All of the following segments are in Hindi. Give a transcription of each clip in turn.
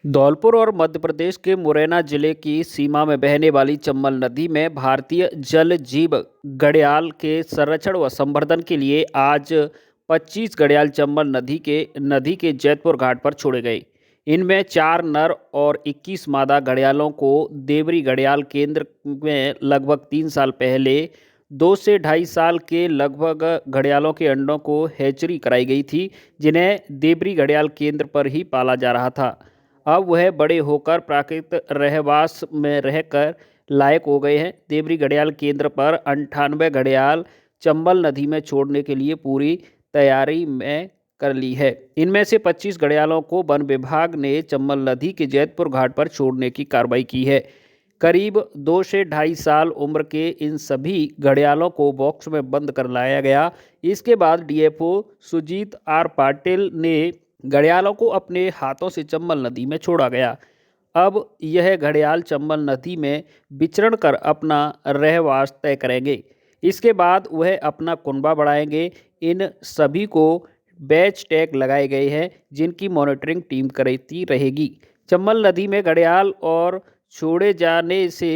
धौलपुर और मध्य प्रदेश के मुरैना जिले की सीमा में बहने वाली चंबल नदी में भारतीय जल जीव घड़ियाल के संरक्षण व संवर्धन के लिए आज 25 घड़ियाल चंबल नदी के जैतपुर घाट पर छोड़े गए। इनमें 4 नर और 21 मादा घड़ियालों को देवरी घड़ियाल केंद्र में लगभग 3 साल पहले 2 से ढाई साल के लगभग घड़ियालों के अंडों को हैचरी कराई गई थी, जिन्हें देवरी घड़ियाल केंद्र पर ही पाला जा रहा था। अब वह बड़े होकर प्राकृतिक रहवास में रहकर लायक हो गए हैं। देवरी घड़ियाल केंद्र पर 98 घड़ियाल चंबल नदी में छोड़ने के लिए पूरी तैयारी में कर ली है। इनमें से 25 घड़ियालों को वन विभाग ने चंबल नदी के जैतपुर घाट पर छोड़ने की कार्रवाई की है। करीब 2 से ढाई साल उम्र के इन सभी घड़ियालों को बॉक्स में बंद कर लाया गया। इसके बाद डीएफओ सुजीत आर पाटिल ने घड़ियालों को अपने हाथों से चंबल नदी में छोड़ा गया। अब यह घड़ियाल चंबल नदी में विचरण कर अपना रहवास तय करेंगे। इसके बाद वह अपना कुनबा बढ़ाएंगे। इन सभी को बैच टैग लगाए गए हैं, जिनकी मॉनिटरिंग टीम करती रहेगी। चंबल नदी में घड़ियाल और छोड़े जाने से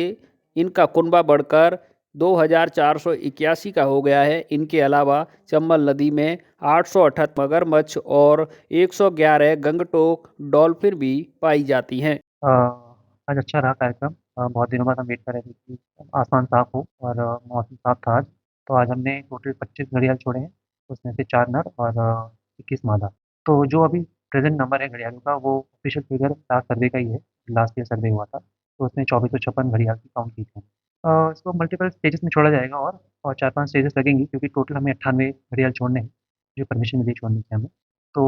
इनका कुनबा बढ़कर 2481 का हो गया है। इनके अलावा चंबल नदी में 878 मगरमच्छ और 111 गंगटोक डॉल्फिन भी पाई जाती हैं। आज अच्छा रहा कार्यक्रम। बहुत दिनों बाद हम वेट कर रहे थे कि आसमान साफ हो और मौसम साफ था आज। तो आज हमने टोटल 25 घड़ियाल छोड़े हैं, उसमें से 4 नर और 21 मादा। तो जो अभी प्रेजेंट नंबर है घड़ियालों का, वो ऑफिशियल फिगर लास्ट सर्वे का ही है। लास्ट ईयर सर्वे हुआ था, तो उसमें 2456 घड़ियाल की काउंट की थी। इसको मल्टीपल स्टेजेस में छोड़ा जाएगा और 4-5 स्टेजेस लगेंगी, क्योंकि टोटल हमें 98 घड़ियाल छोड़ने हैं, जो परमिशन मिली छोड़ने की हमें। तो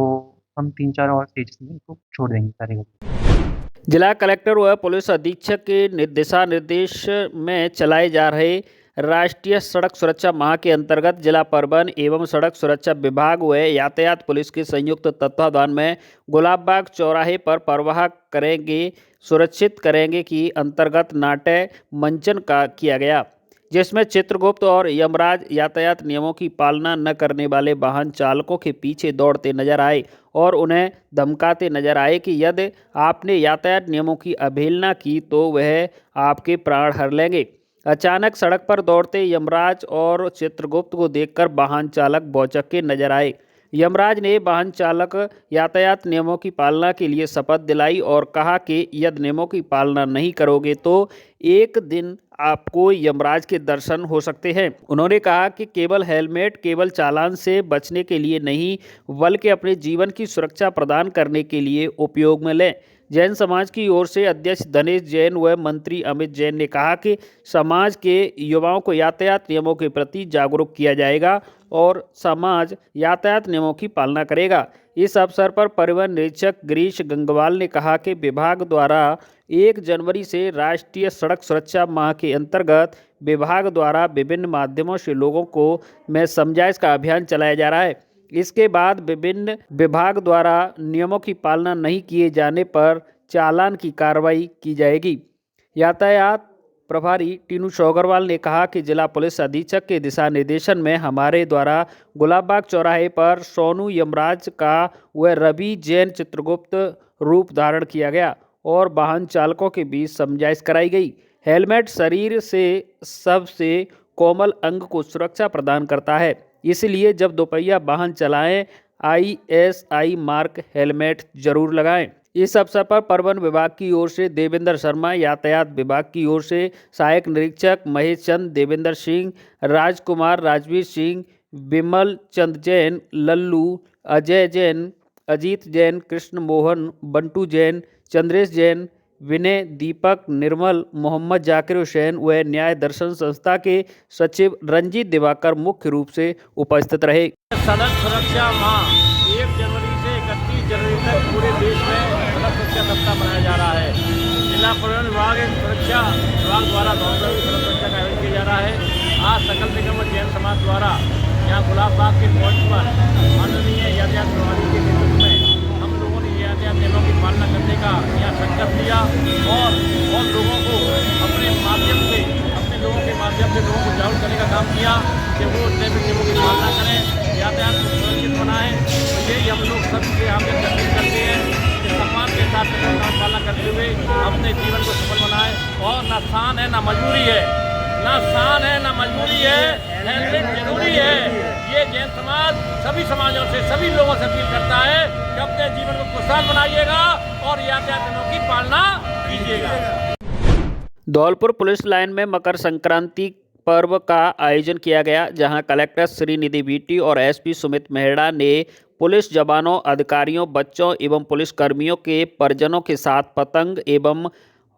हम 3-4 और स्टेजेस में इसको छोड़ देंगे सारे घड़ियाल। जिला कलेक्टर व पुलिस अधीक्षक के दिशा निर्देश में चलाए जा रहे राष्ट्रीय सड़क सुरक्षा माह के अंतर्गत जिला परिवहन एवं सड़क सुरक्षा विभाग व यातायात पुलिस के संयुक्त तत्वावधान में गुलाबबाग चौराहे पर प्रवाह करेंगे सुरक्षित करेंगे की अंतर्गत नाट्य मंचन का किया गया, जिसमें चित्रगुप्त और यमराज यातायात नियमों की पालना न करने वाले वाहन चालकों के पीछे दौड़ते नजर आए और उन्हें धमकाते नजर आए कि यदि आपने यातायात नियमों की अवहेलना की तो वह आपके प्राण हर लेंगे। अचानक सड़क पर दौड़ते यमराज और चित्रगुप्त को देखकर वाहन चालक भौचक्के नजर आए। यमराज ने वाहन चालक यातायात नियमों की पालना के लिए शपथ दिलाई और कहा कि यदि नियमों की पालना नहीं करोगे तो एक दिन आपको यमराज के दर्शन हो सकते हैं। उन्होंने कहा कि केवल हेलमेट केवल चालान से बचने के लिए नहीं, बल्कि अपने जीवन की सुरक्षा प्रदान करने के लिए उपयोग में लें। जैन समाज की ओर से अध्यक्ष धनेश जैन व मंत्री अमित जैन ने कहा कि समाज के युवाओं को यातायात नियमों के प्रति जागरूक किया जाएगा और समाज यातायात नियमों की पालना करेगा। इस अवसर पर परिवहन निरीक्षक गिरीश गंगवाल ने कहा कि विभाग द्वारा 1 जनवरी से राष्ट्रीय सड़क सुरक्षा माह के अंतर्गत विभाग द्वारा विभिन्न माध्यमों से लोगों को में समझाइश का अभियान चलाया जा रहा है। इसके बाद विभिन्न विभाग द्वारा नियमों की पालना नहीं किए जाने पर चालान की कार्रवाई की जाएगी। यातायात प्रभारी टीनू शौगरवाल ने कहा कि जिला पुलिस अधीक्षक के दिशा निर्देशन में हमारे द्वारा गुलाबबाग चौराहे पर सोनू यमराज का व रवि जैन चित्रगुप्त रूप धारण किया गया और वाहन चालकों के बीच समझाइश कराई गई। हेलमेट शरीर से सबसे कोमल अंग को सुरक्षा प्रदान करता है, इसलिए जब दोपहिया वाहन चलाएं ISI मार्क हेलमेट जरूर लगाएं। इस अवसर पर परिवहन विभाग की ओर से देवेंद्र शर्मा, यातायात विभाग की ओर से सहायक निरीक्षक महेश चंद, देवेंद्र सिंह, राजकुमार, राजवीर सिंह, विमल चंद जैन, लल्लू, अजय जैन, अजीत जैन, कृष्ण मोहन, बंटू जैन, चंद्रेश जैन, विनय, दीपक, निर्मल, मोहम्मद जाकिर हुसैन व न्याय दर्शन संस्था के सचिव रंजीत दिवाकर मुख्य रूप से उपस्थित रहे। सड़क सुरक्षा माह 1 जनवरी से 31 जनवरी तक पूरे देश में सड़क सुरक्षा सप्ताह मनाया जा रहा है। जिला परिवहन विभाग सुरक्षा विभाग द्वारा सड़क सुरक्षा का आयोजन किया जा रहा है। आज सकल निगम और जैन समाज द्वारा यहाँ गुलाबबाग के पॉइंट पर माननीय यातायात प्रभारी के नेतृत्व में हम लोगों ने यातायात नियमों की पालना करने का यहाँ संकल्प लिया और लोगों को अपने माध्यम से लोगों को जागरूक करने का काम किया कि वो ट्रैफिक नियमों की पालना करें, यातायात को सुरक्षित बनाएं। तो यही हम लोग सबसे यहाँ पे अपील करते हैं कि सम्मान के साथ पालना और ना शान है ना मजबूरी है, ना शान है ना मजबूरी है, हेलमेट जरूरी है। ये जैन समाज सभी समाजों से, सभी लोगों से अपील करता है कि अपने जीवन को खुशहाल बनाइएगा और यातायात नियमों की पालना कीजिएगा। धौलपुर पुलिस लाइन में मकर संक्रांति पर्व का आयोजन किया गया, जहां कलेक्टर श्रीनिधि बीटी और एसपी सुमित मेहरा ने पुलिस जवानों, अधिकारियों, बच्चों एवं पुलिसकर्मियों के परिजनों के साथ पतंग एवं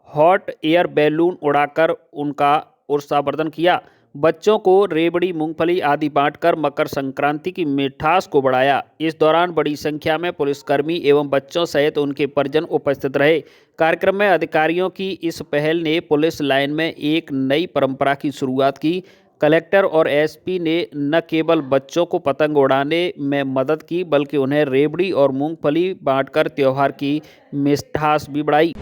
हॉट एयर बैलून उड़ाकर उनका उत्साहवर्धन किया। बच्चों को रेवड़ी, मूंगफली आदि बांटकर मकर संक्रांति की मिठास को बढ़ाया। इस दौरान बड़ी संख्या में पुलिसकर्मी एवं बच्चों सहित उनके परिजन उपस्थित रहे। कार्यक्रम में अधिकारियों की इस पहल ने पुलिस लाइन में एक नई परंपरा की शुरुआत की। कलेक्टर और एसपी ने न केवल बच्चों को पतंग उड़ाने में मदद की, बल्कि उन्हें रेवड़ी और मूंगफली बांटकर त्यौहार की मिठास भी बढ़ाई।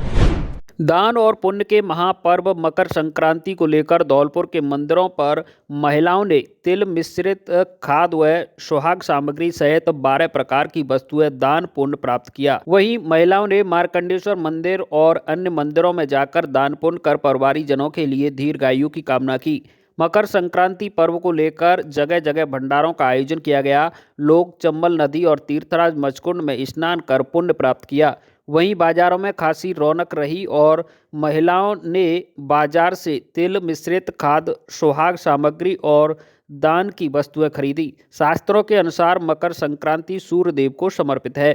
दान और पुण्य के महापर्व मकर संक्रांति को लेकर धौलपुर के मंदिरों पर महिलाओं ने तिल मिश्रित खाद्य व सुहाग सामग्री सहित 12 प्रकार की वस्तुएं दान पुण्य प्राप्त किया। वहीं महिलाओं ने मार्कंडेश्वर मंदिर और अन्य मंदिरों में जाकर दान पुण्य कर परिवारी जनों के लिए दीर्घायु की कामना की। मकर संक्रांति पर्व को लेकर जगह जगह भंडारों का आयोजन किया गया। लोग चंबल नदी और तीर्थराज मचकुंड में स्नान कर पुण्य प्राप्त किया। वहीं बाजारों में खासी रौनक रही और महिलाओं ने बाजार से तिल मिश्रित खाद्य, सुहाग सामग्री और दान की वस्तुएं खरीदी। शास्त्रों के अनुसार मकर संक्रांति सूर्य देव को समर्पित है।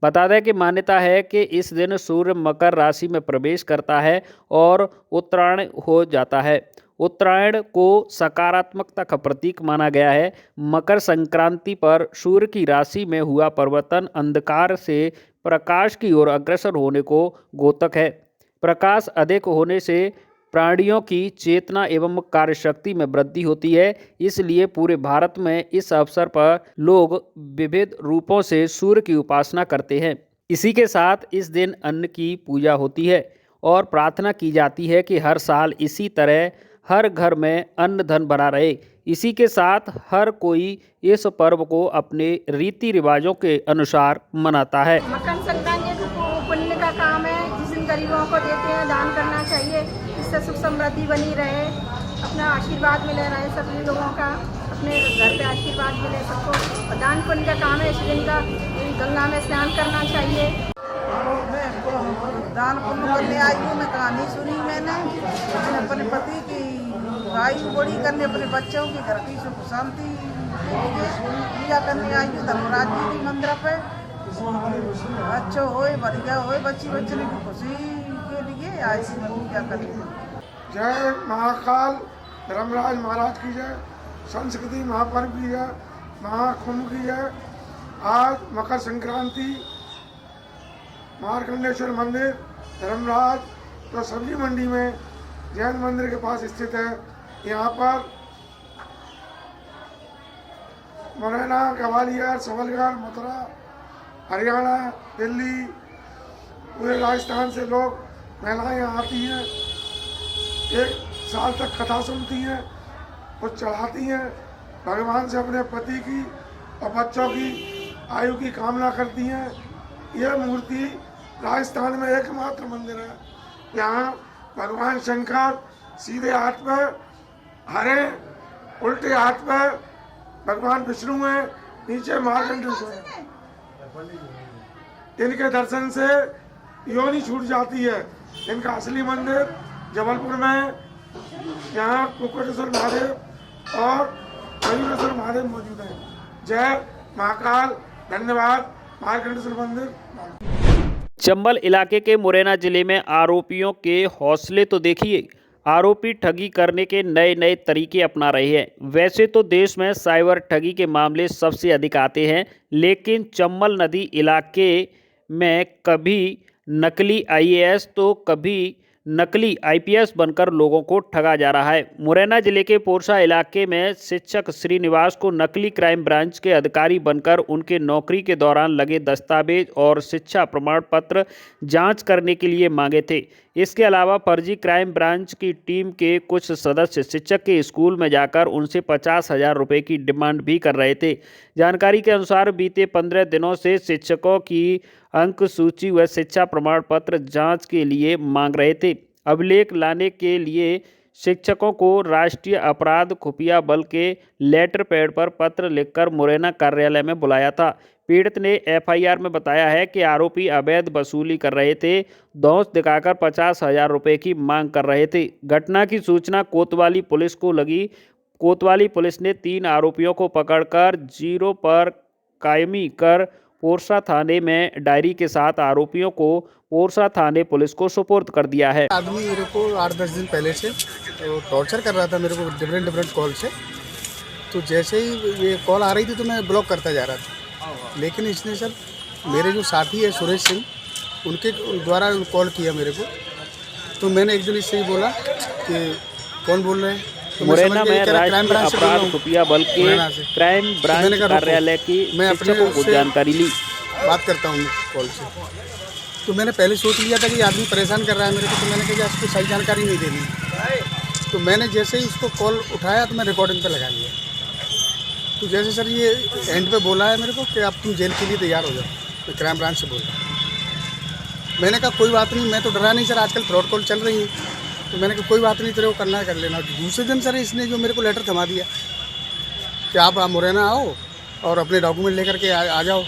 बता दें कि मान्यता है कि इस दिन सूर्य मकर राशि में प्रवेश करता है और उत्तरायण हो जाता है। उत्तरायण को सकारात्मकता का प्रतीक माना गया है। मकर संक्रांति पर सूर्य की राशि में हुआ परिवर्तन अंधकार से प्रकाश की ओर अग्रसर होने को द्योतक है। प्रकाश अधिक होने से प्राणियों की चेतना एवं कार्यशक्ति में वृद्धि होती है। इसलिए पूरे भारत में इस अवसर पर लोग विविध रूपों से सूर्य की उपासना करते हैं। इसी के साथ इस दिन अन्न की पूजा होती है और प्रार्थना की जाती है कि हर साल इसी तरह हर घर में अन्न धन बना रहे। इसी के साथ हर कोई इस पर्व को अपने रीति रिवाजों के अनुसार मनाता है। मकर संक्रांति पुण्य का काम है, जिस दिन गरीबों को देते हैं, दान करना चाहिए। इससे सुख समृद्धि बनी रहे, अपना आशीर्वाद मिले रहे सभी लोगों का, अपने घर पे आशीर्वाद मिले सबको। और दान पुण्य का काम है इस दिन का, गंगा में स्नान करना चाहिए। दान पुण्य करने आई हूँ, मैं कहानी सुनी मैंने अपने पति की आयु बड़ी करने, अपने बच्चों की घर की सुख शांति पूजा करने आई हूँ धर्मराज जी की मंदिर पे। अच्छो होए, बढ़िया होए, बच्ची बच्चों की खुशी के लिए आई थी मैं पूजा करने। जय महाकाल धर्मराज महाराज की जय, संस्कृति महापर्व की जय, महाकुंभ की जय। आज मकर संक्रांति मार्कंडेश्वर मंदिर धर्मराज तो सब्जी मंडी में जैन मंदिर के पास स्थित है। यहाँ पर मुरैना, ग्वालियर, सबलगढ़, मथुरा, हरियाणा, दिल्ली, पूरे राजस्थान से लोग महिलाएं यहाँ आती हैं। एक साल तक कथा सुनती हैं, कुछ चढ़ाती हैं, भगवान से अपने पति की और बच्चों की आयु की कामना करती हैं। यह मूर्ति राजस्थान में एकमात्र मंदिर है। यहाँ भगवान शंकर सीधे हाथ पर हरे, उल्टे हाथ पर भगवान विष्णु है, नीचे मार्कंडेश्वर है। इनके दर्शन से योनि छूट जाती है। इनका असली मंदिर जबलपुर में, यहाँ कुक्कुटेश्वर महादेव और मयूरेश्वर महादेव मौजूद है। जय महाकाल, धन्यवाद। मार्कंडेश्वर मंदिर। चंबल इलाके के मुरैना जिले में आरोपियों के हौसले तो देखिए। आरोपी ठगी करने के नए नए तरीके अपना रहे हैं। वैसे तो देश में साइबर ठगी के मामले सबसे अधिक आते हैं, लेकिन चंबल नदी इलाके में कभी नकली आईएएस तो कभी नकली आईपीएस बनकर लोगों को ठगा जा रहा है। मुरैना जिले के पोरसा इलाके में शिक्षक श्रीनिवास को नकली क्राइम ब्रांच के अधिकारी बनकर उनके नौकरी के दौरान लगे दस्तावेज और शिक्षा प्रमाण पत्र जांच करने के लिए मांगे थे। इसके अलावा फर्जी क्राइम ब्रांच की टीम के कुछ सदस्य शिक्षक के स्कूल में जाकर उनसे 50,000 रुपये की डिमांड भी कर रहे थे। जानकारी के अनुसार बीते 15 दिनों से शिक्षकों की अंक सूची व शिक्षा प्रमाण पत्र जांच के लिए मांग रहे थे। अभिलेख लाने के लिए शिक्षकों को राष्ट्रीय अपराध खुफिया बल के लेटर पैड पर पत्र लिखकर मुरैना कार्यालय में बुलाया था। पीड़ित ने एफआईआर में बताया है कि आरोपी अवैध वसूली कर रहे थे, दौंस दिखाकर 50,000 रुपये की मांग कर रहे थे। घटना की सूचना कोतवाली पुलिस को लगी। कोतवाली पुलिस ने 3 आरोपियों को पकड़कर 0 पर कायमी कर पोरसा थाने में डायरी के साथ आरोपियों को पोरसा थाने पुलिस को सुपुर्द कर दिया है। आदमी मेरे को 8-10 दिन पहले से तो टॉर्चर कर रहा था मेरे को डिफरेंट कॉल से। तो जैसे ही ये कॉल आ रही थी तो मैं ब्लॉक करता जा रहा था, लेकिन इसने सर मेरे जो साथी है सुरेश सिंह, उनके द्वारा कॉल किया मेरे को। तो मैंने एक दिन इससे ही बोला कि कौन बोल रहे हैं, तो मुरैना में राष्ट्रीय अपराध खुफिया बल के क्राइम ब्रांच कार्यालय की शिक्षकों को जानकारी ली। बात करता हूँ कॉल से। तो मैंने पहले सोच लिया था कि आदमी परेशान कर रहा है मेरे को, तो मैंने कहा इसको सही जानकारी नहीं देनी। तो मैंने जैसे ही इसको कॉल उठाया तो मैं रिकॉर्डिंग पे लगा लिया। तो जैसे सर ये एंड पे बोला है मेरे को कि अब तुम जेल के लिए तैयार हो जाओ, मैं क्राइम ब्रांच से बोल रहा हूँ। मैंने कहा कोई बात नहीं, मैं तो डरा नहीं सर, आजकल फ्रॉड कॉल चल रही है। तो मैंने कहा कोई बात नहीं, तेरे को करना है कर लेना। दूसरे दिन सर इसने जो मेरे को लेटर थमा दिया कि आप मुरैना आओ और अपने डॉक्यूमेंट लेकर के आ जाओ।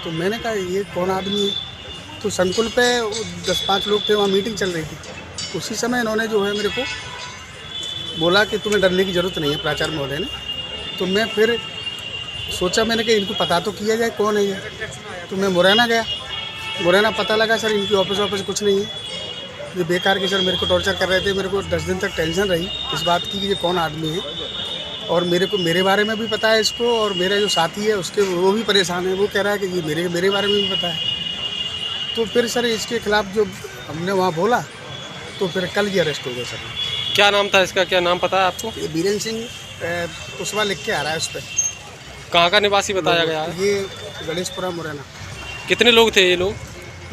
तो मैंने कहा ये कौन आदमी है। तो संकुल पे 10-5 लोग थे, वहाँ मीटिंग चल रही थी। उसी समय इन्होंने जो है मेरे को बोला कि तुम्हें डरने की ज़रूरत नहीं है, प्राचार्य महोदय ने। तो मैं फिर सोचा, मैंने कहा इनको पता तो किया जाए कौन है ये। तो मैं मुरैना गया, मुरैना पता लगा सर इनकी ऑफिस कुछ नहीं है, ये बेकार के सर मेरे को टॉर्चर कर रहे थे। मेरे को 10 दिन तक टेंशन रही इस बात की कि ये कौन आदमी है, और मेरे बारे में भी पता है इसको, और मेरा जो साथी है उसके वो भी परेशान है। वो कह रहा है कि ये मेरे बारे में भी पता है। तो फिर सर इसके खिलाफ जो हमने वहाँ बोला, तो फिर कल ये अरेस्ट हो गया सर। क्या नाम था इसका, क्या नाम पता है आपको? ये बीरेन सिंह कुशवा लिख के आ रहा है उस पर। कहाँ का निवासी बताया गया है? ये गणेशपुरा मुरैना। कितने लोग थे ये लोग?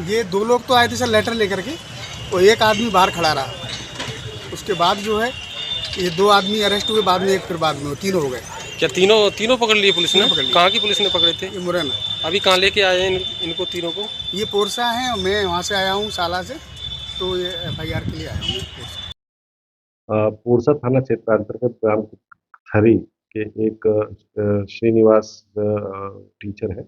ये 2 लोग तो आए थे सर लेटर लेकर के, और एक आदमी बाहर खड़ा रहा। उसके बाद जो है ये 2 आदमी अरेस्ट हुए, बाद में एक, फिर बाद में 3 हो गए। क्या तीनों पकड़ लिए पुलिस ने? कहाँ की पुलिस ने पकड़े थे? ये मुरैना। अभी कहाँ लेके आए हैं इनको तीनों को? ये पोरसा है, मैं वहाँ से आया हूँ साला से, तो ये एफआईआर के लिए आया हूँ। पोरसा थाना क्षेत्र अंतर्गत ग्राम थरी के एक श्रीनिवास टीचर है,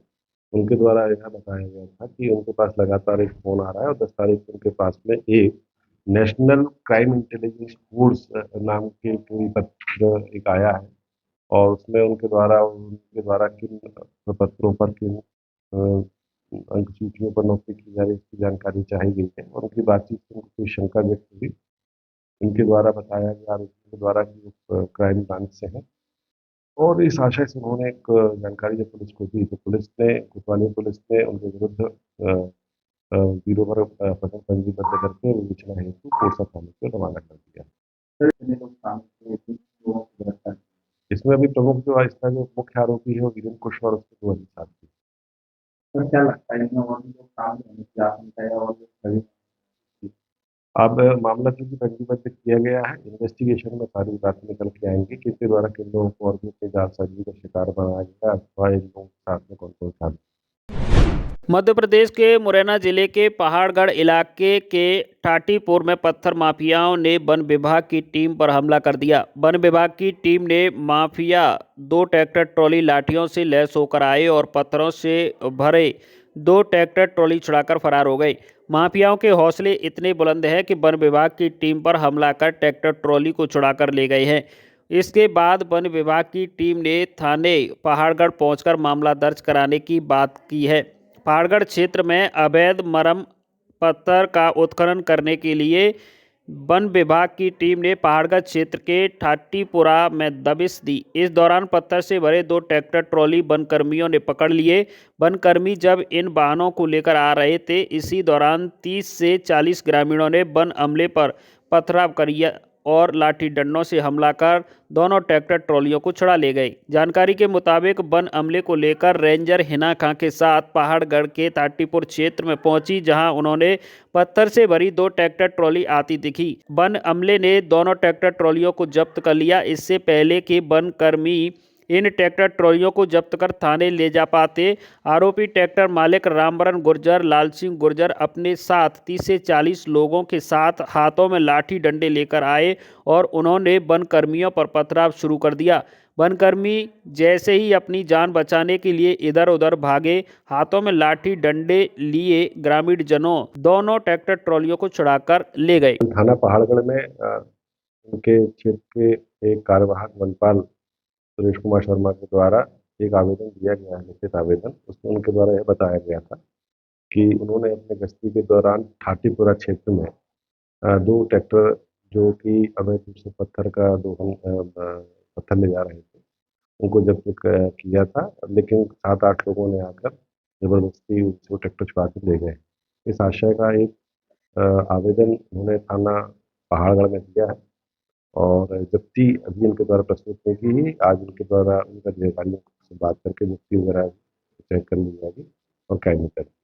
उनके द्वारा यह बताया गया था कि उनके पास लगातार एक फ़ोन आ रहा है और 10 तारीख को उनके पास में एक नेशनल क्राइम इंटेलिजेंस फोर्स नाम के कोई पत्र एक आया है, और उसमें उनके द्वारा किन पत्रों पर किन अंक सूचियों पर नौकरी की जा रही है इसकी जानकारी चाही गई है। और उनकी बातचीत से उनको कोई शंका व्यक्त हुई। इनके द्वारा बताया गया आरोपियों के द्वारा कि वो क्राइम ब्रांच से हैं, और इस आशय से उन्होंने एक जानकारी जब पुलिस को दी, तो कोतवाली पुलिस ने उनके विरुद्ध 0 पर प्रकरण पंजीबद्ध करके विवेचना हेतु पोरसा थाने को रवाना कर दिया। इसमें अभी प्रमुख जो इसका जो मुख्य आरोपी है वो वीरेन कुशवा और उसके 2 अधिक साथी। क्या लगता है इसमें और भी लोग काम होने की आशंका है? और अब मामला चूंकि पंजीबद्ध किया गया है, इन्वेस्टिगेशन में सारी बातें निकल के आएंगी कि इसके द्वारा किन लोगों को और भी अपनी जालसाजी का शिकार बनाया गया, अथवा इन लोगों के साथ में कौन था। मध्य प्रदेश के मुरैना जिले के पहाड़गढ़ इलाके के टाटीपुर में पत्थर माफियाओं ने वन विभाग की टीम पर हमला कर दिया। वन विभाग की टीम ने माफिया 2 ट्रैक्टर ट्रॉली लाठियों से लैस होकर आए और पत्थरों से भरे 2 ट्रैक्टर ट्रॉली छुड़ाकर फरार हो गए। माफियाओं के हौसले इतने बुलंद हैं कि वन विभाग की टीम पर हमला कर ट्रैक्टर ट्रॉली को छुड़ाकर ले गए हैं। इसके बाद वन विभाग की टीम ने थाने पहाड़गढ़ पहुंचकर मामला दर्ज कराने की बात की है। पहाड़गढ़ क्षेत्र में अवैध मरम पत्थर का उत्खनन करने के लिए वन विभाग की टीम ने पहाड़गढ़ क्षेत्र के ठाटीपुरा में दबिश दी। इस दौरान पत्थर से भरे 2 ट्रैक्टर ट्रॉली वनकर्मियों ने पकड़ लिए। वनकर्मी जब इन वाहनों को लेकर आ रहे थे, इसी दौरान 30 से 40 ग्रामीणों ने वन अमले पर पथराव किया और लाठी डंडों से हमला कर दोनों ट्रैक्टर ट्रॉलियों को छुड़ा ले गए। जानकारी के मुताबिक वन अमले को लेकर रेंजर हिना खां के साथ पहाड़गढ़ के टाटीपुर क्षेत्र में पहुंची, जहां उन्होंने पत्थर से भरी 2 ट्रैक्टर ट्रॉली आती दिखी। वन अमले ने दोनों ट्रैक्टर ट्रॉलियों को जब्त कर लिया। इससे पहले कि वन कर्मी इन ट्रैक्टर ट्रॉलियों को जब्त कर थाने ले जा पाते। आरोपी ट्रैक्टर मालिक रामबरन गुर्जर, लाल सिंह गुर्जर अपने साथ 30 से 40 लोगों के साथ हाथों में लाठी डंडे लेकर आए और उन्होंने वन कर्मियों पर पथराव शुरू कर दिया। वनकर्मी जैसे ही अपनी जान बचाने के लिए इधर उधर भागे, हाथों में लाठी डंडे लिए ग्रामीण जनों दोनों ट्रैक्टर ट्रॉलियों को छुड़ाकर ले गए। थाना पहाड़गढ़ में उनके क्षेत्र के एक कार्यवाहक वनपाल सुरेश कुमार शर्मा के द्वारा एक आवेदन दिया गया है, लिखित आवेदन। उसमें उनके द्वारा यह बताया गया था कि उन्होंने अपने गश्ती के दौरान ठाटीपुरा क्षेत्र में 2 ट्रैक्टर जो कि अवैध रूप से पत्थर ले जा रहे थे, उनको जब्त किया था, लेकिन 7-8 लोगों ने आकर जबरदस्ती उसको ट्रैक्टर छुड़ा के ले गए। इस आशय का एक आवेदन उन्होंने थाना पहाड़गढ़ में दिया है और जब्ती अभी उनके द्वारा प्रस्तुत नहीं की है। आज उनके द्वारा उनके अधिकारियों से बात करके जब्ती वगैरह चेक कर ली जाएगी और कैद में कर दी जाएगी।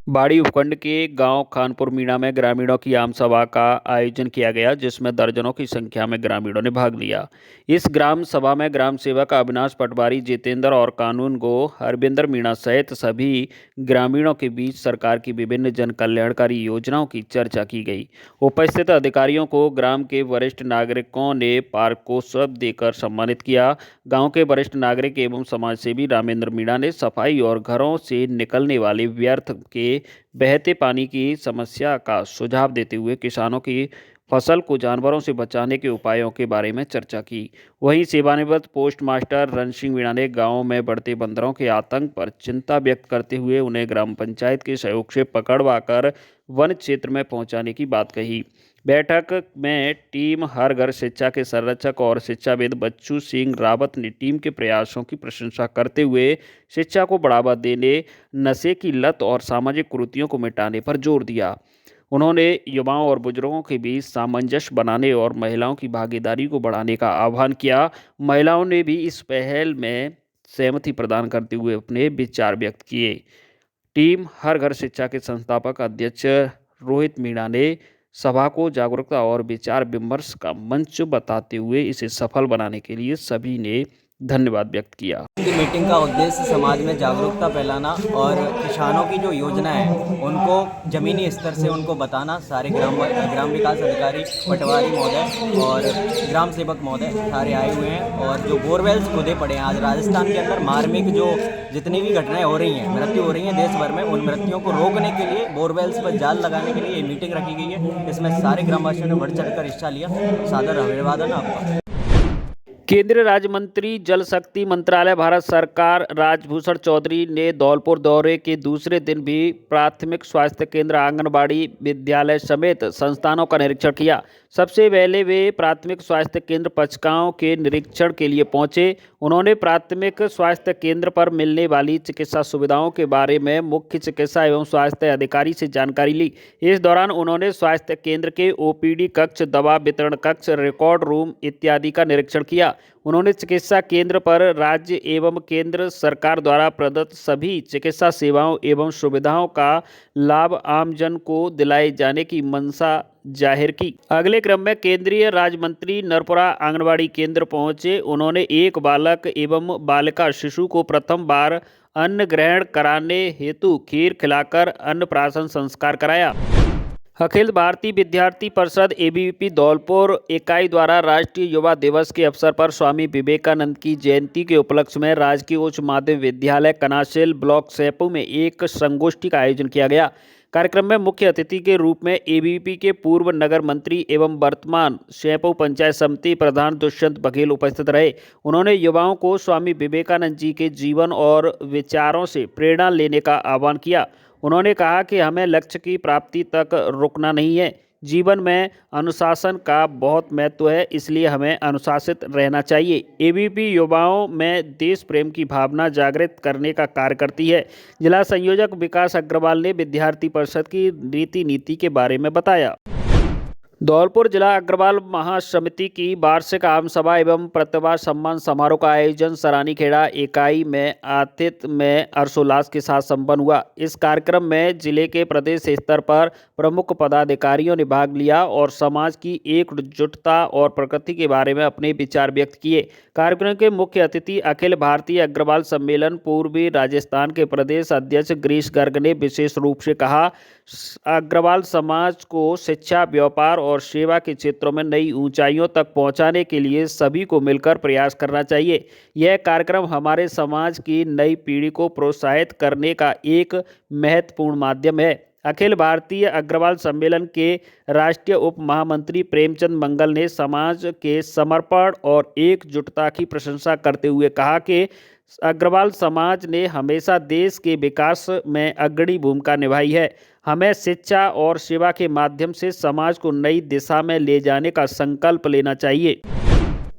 बाड़ी उपखंड के गांव खानपुर मीणा में ग्रामीणों की आम सभा का आयोजन किया गया, जिसमें दर्जनों की संख्या में ग्रामीणों ने भाग लिया। इस ग्राम सभा में ग्राम सेवक अविनाश पटवारी, जितेंद्र और कानून गो हरविंदर मीणा सहित सभी ग्रामीणों के बीच सरकार की विभिन्न जन कल्याणकारी योजनाओं की चर्चा की गई। उपस्थित अधिकारियों को ग्राम के वरिष्ठ नागरिकों ने पारकोत्सव देकर सम्मानित किया। गाँव के वरिष्ठ नागरिक एवं समाजसेवी रामेंद्र मीणा ने सफाई और घरों से निकलने वाले व्यर्थ के बहते पानी की समस्या का सुझाव देते हुए किसानों की फसल को जानवरों से बचाने के उपायों के बारे में चर्चा की। वहीं सेवानिवृत्त पोस्ट मास्टर रण सिंह मीणा ने गांव में बढ़ते बंदरों के आतंक पर चिंता व्यक्त करते हुए उन्हें ग्राम पंचायत के सहयोग से पकड़वाकर वन क्षेत्र में पहुंचाने की बात कही। बैठक में टीम हर घर शिक्षा के संरक्षक और शिक्षाविद बच्चू सिंह रावत ने टीम के प्रयासों की प्रशंसा करते हुए शिक्षा को बढ़ावा देने, नशे की लत और सामाजिक कुरीतियों को मिटाने पर जोर दिया। उन्होंने युवाओं और बुजुर्गों के बीच सामंजस्य बनाने और महिलाओं की भागीदारी को बढ़ाने का आह्वान किया। महिलाओं ने भी इस पहल में सहमति प्रदान करते हुए अपने विचार व्यक्त किए। टीम हर घर शिक्षा के संस्थापक अध्यक्ष रोहित मीणा ने सभा को जागरूकता और विचार विमर्श का मंच बताते हुए इसे सफल बनाने के लिए सभी ने धन्यवाद व्यक्त किया। मीटिंग का उद्देश्य समाज में जागरूकता फैलाना और किसानों की जो योजना है उनको जमीनी स्तर से उनको बताना। सारे ग्राम विकास अधिकारी पटवारी महोदय और ग्राम सेवक महोदय सारे आए हुए हैं और जो बोरवेल्स खुदे पड़े हैं। आज राजस्थान के अंदर मार्मिक जो जितनी भी घटनाएं हो रही हैं, मृत्यु हो रही हैं देश भर में, उन मृत्युओं को रोकने के लिए बोरवेल्स पर जाल लगाने के लिए ये मीटिंग रखी गई है। इसमें सारे ग्रामवासियों ने बढ़ चढ़कर हिस्सा लिया। सादर अभिवादन आपका। केंद्रीय राज्य मंत्री जल शक्ति मंत्रालय भारत सरकार राजभूषण चौधरी ने धौलपुर दौरे के दूसरे दिन भी प्राथमिक स्वास्थ्य केंद्र, आंगनबाड़ी, विद्यालय समेत संस्थानों का निरीक्षण किया। सबसे पहले वे प्राथमिक स्वास्थ्य केंद्र पचकांव के निरीक्षण के लिए पहुंचे। उन्होंने प्राथमिक स्वास्थ्य केंद्र पर मिलने वाली चिकित्सा सुविधाओं के बारे में मुख्य चिकित्सा एवं स्वास्थ्य अधिकारी से जानकारी ली। इस दौरान उन्होंने स्वास्थ्य केंद्र के ओपीडी कक्ष, दवा वितरण कक्ष, रिकॉर्ड रूम इत्यादि का निरीक्षण किया। उन्होंने चिकित्सा केंद्र पर राज्य एवं केंद्र सरकार द्वारा प्रदत्त सभी चिकित्सा सेवाओं एवं सुविधाओं का लाभ आमजन को दिलाए जाने की मंशा जाहिर की। अगले क्रम में केंद्रीय राज्य मंत्री नरपुरा आंगनबाड़ी केंद्र पहुंचे। उन्होंने एक बालक एवं बालिका शिशु को प्रथम बार अन्न ग्रहण कराने हेतु खीर खिलाकर अन्नप्राशन संस्कार कराया। अखिल भारतीय विद्यार्थी परिषद एबीवीपी धौलपुर इकाई द्वारा राष्ट्रीय युवा दिवस के अवसर पर स्वामी विवेकानंद की जयंती के उपलक्ष्य में राजकीय उच्च माध्यमिक विद्यालय कनासिल ब्लॉक सैपू में एक संगोष्ठी का आयोजन किया गया। कार्यक्रम में मुख्य अतिथि के रूप में एबीवीपी के पूर्व नगर मंत्री एवं वर्तमान सैपू पंचायत समिति प्रधान दुष्यंत बघेल उपस्थित रहे। उन्होंने युवाओं को स्वामी विवेकानंद जी के जीवन और विचारों से प्रेरणा लेने का आह्वान किया। उन्होंने कहा कि हमें लक्ष्य की प्राप्ति तक रुकना नहीं है। जीवन में अनुशासन का बहुत महत्व है, इसलिए हमें अनुशासित रहना चाहिए। एबीवीपी युवाओं में देश प्रेम की भावना जागृत करने का कार्य करती है। जिला संयोजक विकास अग्रवाल ने विद्यार्थी परिषद की नीति के बारे में बताया। धौलपुर जिला अग्रवाल महासमिति की वार्षिक आम सभा एवं प्रतिभा सम्मान समारोह का आयोजन सरानीखेड़ा इकाई में आतिथ्य में हर्षोल्लास के साथ संपन्न हुआ। इस कार्यक्रम में जिले के प्रदेश स्तर पर प्रमुख पदाधिकारियों ने भाग लिया और समाज की एकजुटता और प्रकृति के बारे में अपने विचार व्यक्त किए। कार्यक्रम के मुख्य अतिथि अखिल भारतीय अग्रवाल सम्मेलन पूर्वी राजस्थान के प्रदेश अध्यक्ष गिरीश गर्ग ने विशेष रूप से कहा, अग्रवाल समाज को शिक्षा, व्यापार और सेवा के क्षेत्रों में नई ऊंचाइयों तक पहुंचाने के लिए सभी को मिलकर प्रयास करना चाहिए। यह कार्यक्रम हमारे समाज की नई पीढ़ी को प्रोत्साहित करने का एक महत्वपूर्ण माध्यम है। अखिल भारतीय अग्रवाल सम्मेलन के राष्ट्रीय उप महामंत्री प्रेमचंद मंगल ने समाज के समर्पण और एकजुटता की प्रशंसा करते हुए कहा कि अग्रवाल समाज ने हमेशा देश के विकास में अग्रणी भूमिका निभाई है। हमें शिक्षा और सेवा के माध्यम से समाज को नई दिशा में ले जाने का संकल्प लेना चाहिए।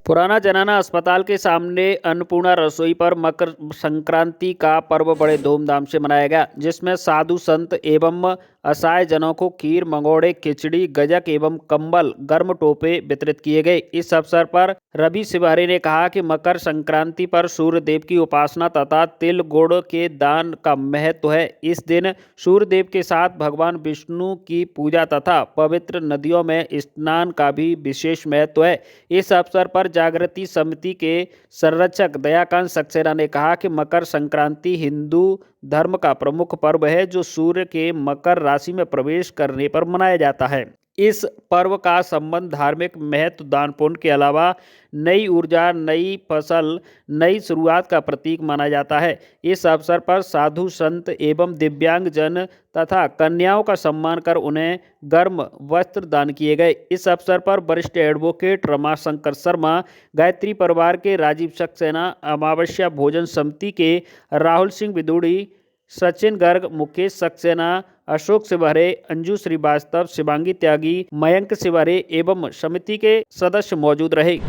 पुराना जनाना अस्पताल के सामने अन्नपूर्णा रसोई पर मकर संक्रांति का पर्व बड़े धूमधाम से मनाया गया, जिसमें साधु संत एवं असहाय जनों को खीर, मंगोड़े, खिचड़ी, गजक एवं कंबल, गर्म टोपे वितरित किए गए। इस अवसर पर रवि शिवहरे ने कहा कि मकर संक्रांति पर सूर्य देव की उपासना तथा तिल गुड़ के दान का महत्व है। इस दिन सूर्य देव के साथ भगवान विष्णु की पूजा तथा पवित्र नदियों में स्नान का भी विशेष महत्व है। इस अवसर पर जागृति समिति के संरक्षक दयाकांत सक्सेना ने कहा कि मकर संक्रांति हिंदू धर्म का प्रमुख पर्व है, जो सूर्य के मकर राशि में प्रवेश करने पर मनाया जाता है। इस पर्व का संबंध धार्मिक महत्व, दान पुण्य के अलावा नई ऊर्जा, नई फसल, नई शुरुआत का प्रतीक माना जाता है। इस अवसर पर साधु संत एवं दिव्यांग जन तथा कन्याओं का सम्मान कर उन्हें गर्म वस्त्र दान किए गए। इस अवसर पर वरिष्ठ एडवोकेट रमाशंकर शर्मा, गायत्री परिवार के राजीव सक्सेना, अमावस्या भोजन समिति के राहुल सिंह विदुड़ी, सचिन गर्ग, मुकेश सक्सेना, अशोक शिवहरे, अंजू श्रीवास्तव, शिवांगी त्यागी, मयंक शिवहरे एवं समिति के सदस्य मौजूद रहे।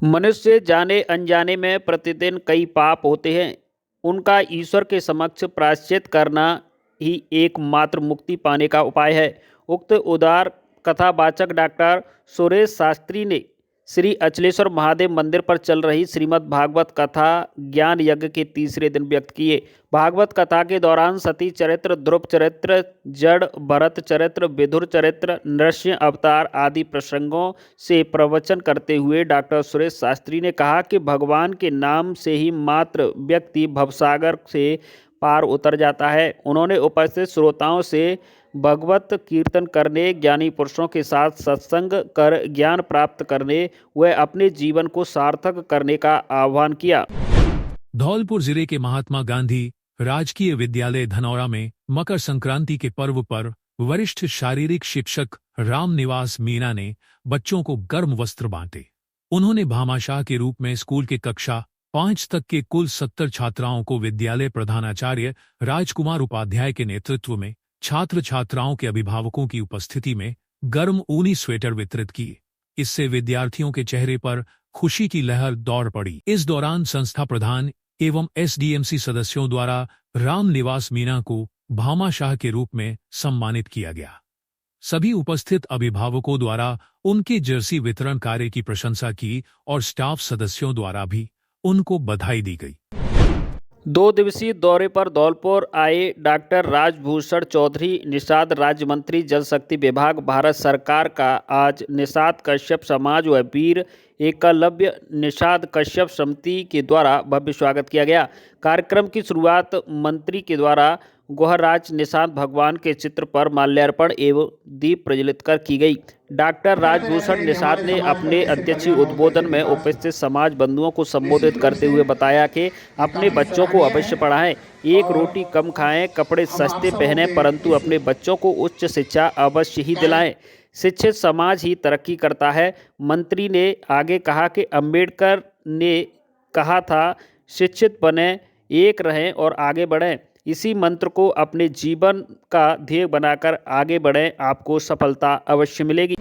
मनुष्य जाने अनजाने में प्रतिदिन कई पाप होते हैं। उनका ईश्वर के समक्ष प्रायश्चित करना ही एकमात्र मुक्ति पाने का उपाय है। उक्त उदार कथावाचक डॉक्टर सुरेश शास्त्री ने श्री अचलेश्वर महादेव मंदिर पर चल रही श्रीमद् भागवत कथा ज्ञान यज्ञ के तीसरे दिन व्यक्त किए। भागवत कथा के दौरान सती चरित्र, ध्रुव चरित्र, जड़ भरत चरित्र, विदुर चरित्र, नृसिंह अवतार आदि प्रसंगों से प्रवचन करते हुए डॉक्टर सुरेश शास्त्री ने कहा कि भगवान के नाम से ही मात्र व्यक्ति भवसागर से पार उतर जाता है। उन्होंने उपस्थित श्रोताओं से भगवत कीर्तन करने, ज्ञानी पुरुषों के साथ सत्संग कर ज्ञान प्राप्त करने व अपने जीवन को सार्थक करने का आह्वान किया। धौलपुर जिले के महात्मा गांधी राजकीय विद्यालय धनौरा में मकर संक्रांति के पर्व पर वरिष्ठ शारीरिक शिक्षक रामनिवास मीणा ने बच्चों को गर्म वस्त्र बांटे। उन्होंने भामाशाह के रूप में स्कूल के कक्षा 5 तक के कुल 70 छात्राओं को विद्यालय प्रधानाचार्य राजकुमार उपाध्याय के नेतृत्व में छात्र छात्राओं के अभिभावकों की उपस्थिति में गर्म ऊनी स्वेटर वितरित किए। इससे विद्यार्थियों के चेहरे पर खुशी की लहर दौड़ पड़ी। इस दौरान संस्था प्रधान एवं एसडीएमसी सदस्यों द्वारा रामनिवास मीणा को भामाशाह के रूप में सम्मानित किया गया। सभी उपस्थित अभिभावकों द्वारा उनके जर्सी वितरण कार्य की प्रशंसा की और स्टाफ सदस्यों द्वारा भी उनको बधाई दी गई। 2 दिवसीय दौरे पर धौलपुर आए डॉक्टर राजभूषण चौधरी, निषाद राज्य मंत्री जल शक्ति विभाग, भारत सरकार का आज निषाद कश्यप समाज व वीर एकलव्य निषाद कश्यप समिति के द्वारा भव्य स्वागत किया गया। कार्यक्रम की शुरुआत मंत्री के द्वारा गुहराज निषाद भगवान के चित्र पर माल्यार्पण एवं दीप प्रज्वलित कर की गई। डॉक्टर राजभूषण निषाद ने अपने अध्यक्षीय उद्बोधन में उपस्थित समाज बंधुओं को संबोधित करते हुए बताया कि अपने बच्चों को अवश्य पढ़ाएं, एक रोटी कम खाएं, कपड़े सस्ते पहनें, परंतु अपने बच्चों को उच्च शिक्षा अवश्य ही दिलाएं। शिक्षित समाज ही तरक्की करता है। मंत्री ने आगे कहा कि अम्बेडकर ने कहा था, शिक्षित बने, एक रहें और आगे बढ़ें। इसी मंत्र को अपने जीवन का ध्येय बनाकर आगे बढ़ें, आपको सफलता अवश्य मिलेगी।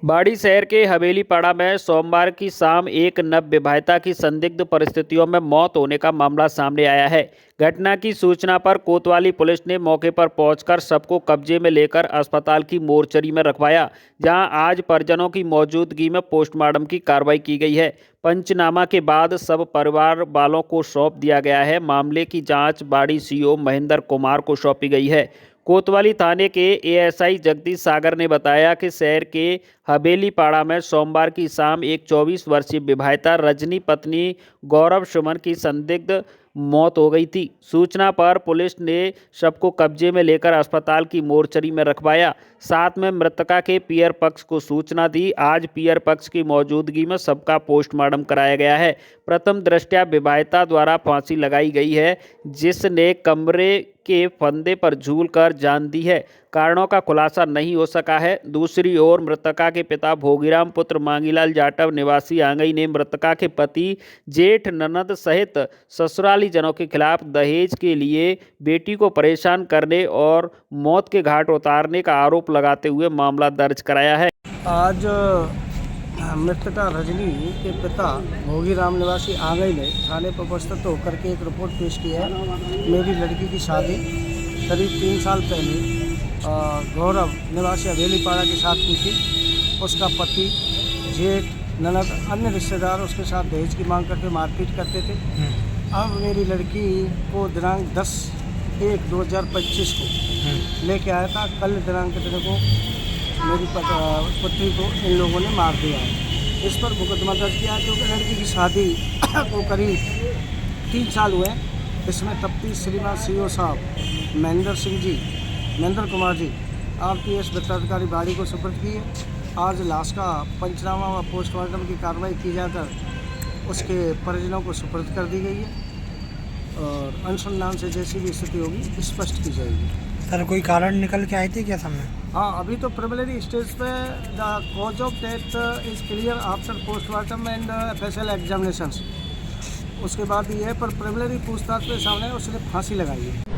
बाड़ी शहर के हवेली पाड़ा में सोमवार की शाम एक नवविवाहिता की संदिग्ध परिस्थितियों में मौत होने का मामला सामने आया है। घटना की सूचना पर कोतवाली पुलिस ने मौके पर पहुंचकर शव को कब्जे में लेकर अस्पताल की मोर्चरी में रखवाया, जहां आज परिजनों की मौजूदगी में पोस्टमार्टम की कार्रवाई की गई है। पंचनामा के बाद शव परिवार वालों को सौंप दिया गया है। मामले की जाँच बाड़ी सीओ महेंद्र कुमार को सौंपी गई है। कोतवाली थाने के एएसआई जगदीश सागर ने बताया कि शहर के हवेली पाड़ा में सोमवार की शाम एक 24 वर्षीय विवाहिता रजनी पत्नी गौरव सुमन की संदिग्ध मौत हो गई थी। सूचना पर पुलिस ने शव को कब्जे में लेकर अस्पताल की मोर्चरी में रखवाया, साथ में मृतका के पियर पक्ष को सूचना दी। आज पियर पक्ष की मौजूदगी में शव का पोस्टमार्टम कराया गया है। प्रथम दृष्टया विवाहिता द्वारा फांसी लगाई गई है, जिसने कमरे के फंदे पर झूलकर जान दी है। कारणों का खुलासा नहीं हो सका है। दूसरी ओर मृतका के पिता भोगीराम पुत्र मांगीलाल जाटव निवासी आंगई ने मृतका के पति, जेठ, ननद सहित ससुराली जनों के खिलाफ दहेज के लिए बेटी को परेशान करने और मौत के घाट उतारने का आरोप लगाते हुए मामला दर्ज कराया है। आज मृतका रजनी के पिता भोगीराम निवासी आंगई ने थाने पर उपस्थित होकर के एक रिपोर्ट पेश की है। मेरी लड़की की शादी करीब 3 साल पहले गौरव निवासी हवेली पाड़ा के साथ की थी। उसका पति, जेठ, ननद, अन्य रिश्तेदार उसके साथ दहेज की मांग करके मारपीट करते थे। अब मेरी लड़की को दिनांक 10/1/2025 को लेके आया था। कल दिनांक के दिन को मेरी पुत्री को इन लोगों ने मार दिया है। इस पर मुकदमा दर्ज किया क्योंकि लड़की की शादी को करीब 3 साल हुए। इसमें तफ्तीश श्रीमान सीओ साहब महेंद्र कुमार जी RPS वित्ताधिकारी बाड़ी को सुपुर्द की है। आज लाश का पंचनामा व पोस्टमार्टम की कार्रवाई की जाकर उसके परिजनों को सुपुर्द कर दी गई है और अनुसंधान से जैसी भी स्थिति होगी स्पष्ट की जाएगी। सर, कोई कारण निकल के आए थे क्या सामने? हाँ, अभी तो प्रिलिमिनरी स्टेज पे the cause of death is clear after postmortem and FSL examinations. उसके बाद ये पर प्रिलिमिनरी पूछताछ पे सामने उसने फांसी लगाई है।